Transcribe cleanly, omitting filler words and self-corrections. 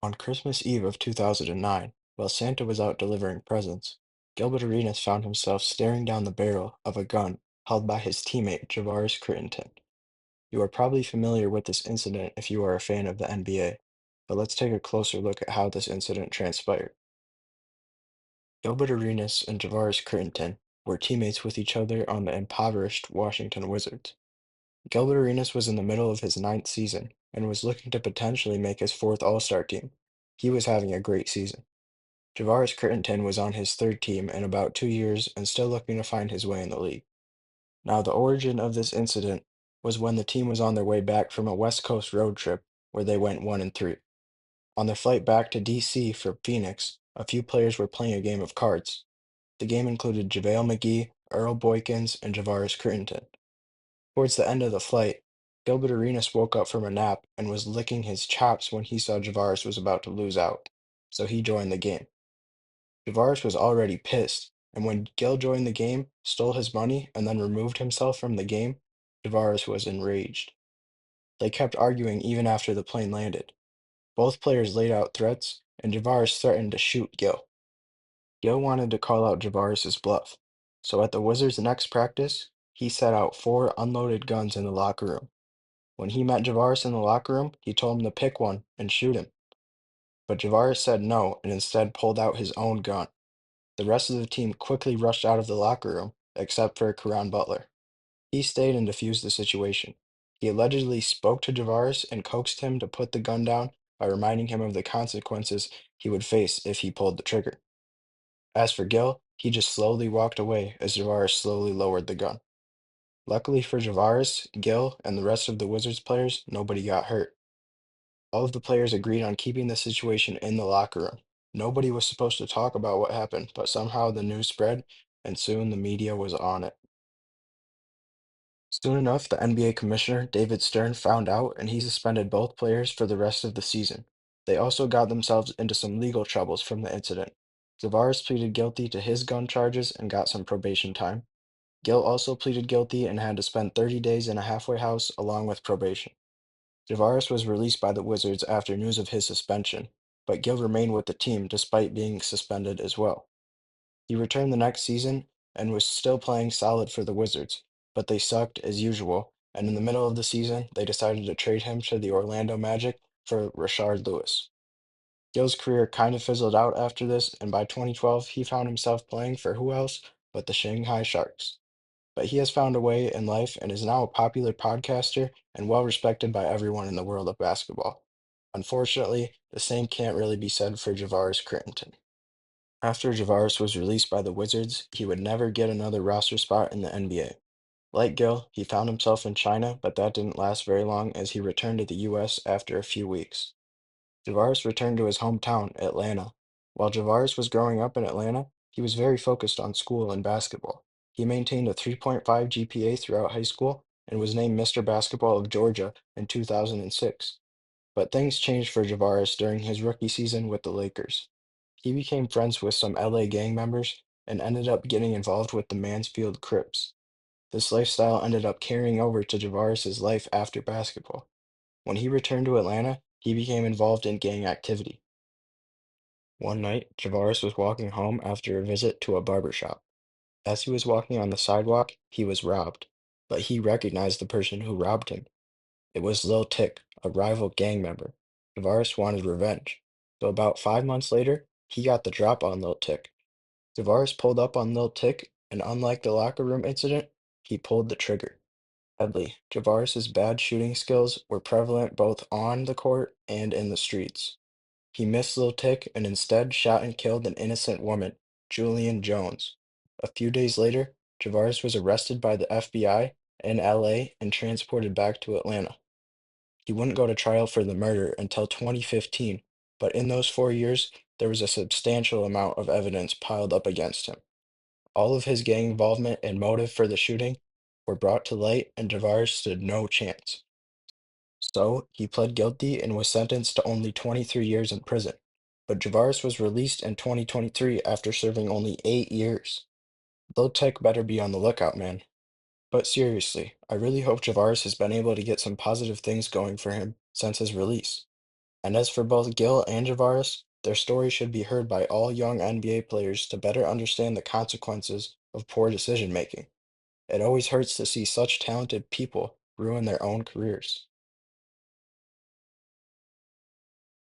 On Christmas Eve of 2009, while Santa was out delivering presents, Gilbert Arenas found himself staring down the barrel of a gun held by his teammate Javaris Crittenton. You are probably familiar with this incident if you are a fan of the NBA, but let's take a closer look at how this incident transpired. Gilbert Arenas and Javaris Crittenton were teammates with each other on the impoverished Washington Wizards. Gilbert Arenas was in the middle of his ninth season and was looking to potentially make his fourth All-Star team. He was having a great season. Javaris Crittenton was on his third team in about 2 years and still looking to find his way in the league. Now, the origin of this incident was when the team was on their way back from a West Coast road trip where they went 1-3. On their flight back to DC from Phoenix, a few players were playing a game of cards. The game included JaVale McGee, Earl Boykins, and Javaris Crittenton. Towards the end of the flight, Gilbert Arenas woke up from a nap and was licking his chops when he saw Javaris was about to lose out, so he joined the game. Javaris was already pissed, and when Gil joined the game, stole his money, and then removed himself from the game, Javaris was enraged. They kept arguing even after the plane landed. Both players laid out threats, and Javaris threatened to shoot Gil. Gil wanted to call out Javaris's bluff, so at the Wizards' next practice, he set out four unloaded guns in the locker room. When he met Javaris in the locker room, he told him to pick one and shoot him, but Javaris said no and instead pulled out his own gun. The rest of the team quickly rushed out of the locker room, except for Caron Butler. He stayed and defused the situation. He allegedly spoke to Javaris and coaxed him to put the gun down by reminding him of the consequences he would face if he pulled the trigger. As for Gil, he just slowly walked away as Javaris slowly lowered the gun. Luckily for Javaris, Gil, and the rest of the Wizards players, nobody got hurt. All of the players agreed on keeping the situation in the locker room. Nobody was supposed to talk about what happened, but somehow the news spread, and soon the media was on it. Soon enough, the NBA commissioner, David Stern, found out and he suspended both players for the rest of the season. They also got themselves into some legal troubles from the incident. Javaris pleaded guilty to his gun charges and got some probation time. Gil also pleaded guilty and had to spend 30 days in a halfway house along with probation. Javaris was released by the Wizards after news of his suspension, but Gil remained with the team despite being suspended as well. He returned the next season and was still playing solid for the Wizards, but they sucked as usual, and in the middle of the season, they decided to trade him to the Orlando Magic for Rashard Lewis. Gil's career kind of fizzled out after this, and by 2012, he found himself playing for who else but the Shanghai Sharks. But he has found a way in life and is now a popular podcaster and well respected by everyone in the world of basketball. Unfortunately, the same can't really be said for Javaris Crittenton. After Javaris was released by the Wizards, he would never get another roster spot in the NBA. Like Gil, he found himself in China, but that didn't last very long as he returned to the US after a few weeks. Javaris returned to his hometown, Atlanta. While Javaris was growing up in Atlanta, he was very focused on school and basketball. He maintained a 3.5 GPA throughout high school and was named Mr. Basketball of Georgia in 2006. But things changed for Javaris during his rookie season with the Lakers. He became friends with some LA gang members and ended up getting involved with the Mansfield Crips. This lifestyle ended up carrying over to Javaris's life after basketball. When he returned to Atlanta, he became involved in gang activity. One night, Javaris was walking home after a visit to a barber shop. As he was walking on the sidewalk, he was robbed, but he recognized the person who robbed him. It was Lil Tick, a rival gang member. Javaris wanted revenge. So about 5 months later, he got the drop on Lil Tick. Javaris pulled up on Lil Tick, and unlike the locker room incident, he pulled the trigger. Sadly, Javaris's bad shooting skills were prevalent both on the court and in the streets. He missed Lil Tick and instead shot and killed an innocent woman, Julian Jones. A few days later, Javaris was arrested by the FBI in LA and transported back to Atlanta. He wouldn't go to trial for the murder until 2015, but in those 4 years, there was a substantial amount of evidence piled up against him. All of his gang involvement and motive for the shooting were brought to light, and Javaris stood no chance. So, he pled guilty and was sentenced to only 23 years in prison. But Javaris was released in 2023 after serving only 8 years. Lil Tech better be on the lookout, man. But seriously, I really hope Javaris has been able to get some positive things going for him since his release. And as for both Gil and Javaris, their story should be heard by all young NBA players to better understand the consequences of poor decision making. It always hurts to see such talented people ruin their own careers.